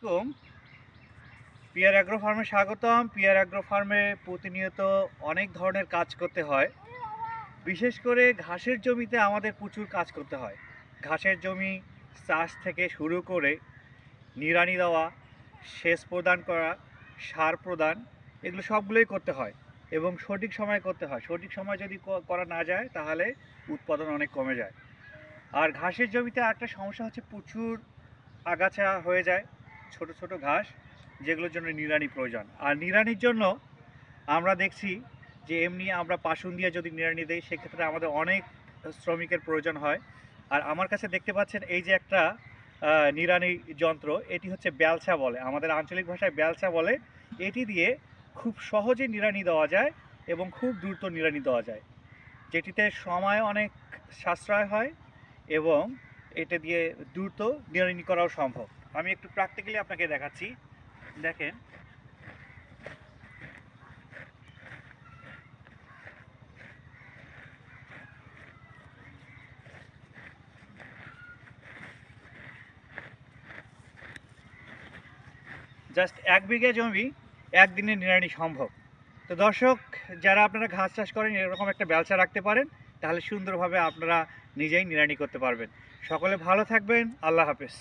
আলাইকুম। Peer agro ফার্মে স্বাগতম। পিয়ার অ্যাগ্রো ফার্মে প্রতিনিয়ত অনেক ধরনের কাজ করতে হয়। বিশেষ করে ঘাসের জমিতে আমাদের প্রচুর কাজ করতে হয়। ঘাসের জমি চাষ থেকে শুরু করে নিড়ানি দেওয়া, সেচ প্রদান করা, সার প্রদান, এগুলো সবগুলোই করতে হয় এবং সঠিক সময়ে করতে হয়। সঠিক সময় যদি করা না যায় তাহলে উৎপাদন অনেক কমে যায়। আর ঘাসের জমিতে একটা সমস্যা হচ্ছে প্রচুর আগাছা হয়ে যায়, ছোট ছোট ঘাস, যেগুলোর জন্য নিড়ানি প্রয়োজন। আর নিড়ানির জন্য আমরা দেখছি যে এমনি আমরা পাশুন দিয়ে যদি নিড়ানি দিই সেক্ষেত্রে আমাদের অনেক শ্রমিকের প্রয়োজন হয়। আর আমার কাছে দেখতে পাচ্ছেন এই যে একটা নিড়ানি যন্ত্র, এটি হচ্ছে বেলচা বলে, আমাদের আঞ্চলিক ভাষায় বেলচা বলে। এটি দিয়ে খুব সহজে নিড়ানি দেওয়া যায় এবং খুব দ্রুত নিড়ানি দেওয়া যায়, যেটিতে সময় অনেক সাশ্রয় হয় এবং এটা দিয়ে দ্রুত নিড়ানি করাও সম্ভব। আমি একটু প্র্যাকটিক্যালি আপনাকে দেখাচ্ছি। দেখেন, জাস্ট 1 বিঘা জমি একদিনে নিড়ানি সম্ভব। তো দর্শক, যারা আপনারা ঘাস চাষ করেন এরকম একটা বেলচা রাখতে পারেন, তাহলে সুন্দরভাবে আপনারা নিজেই নিড়ানি করতে পারবেন। সকলে ভালো থাকবেন। আল্লাহ হাফেজ।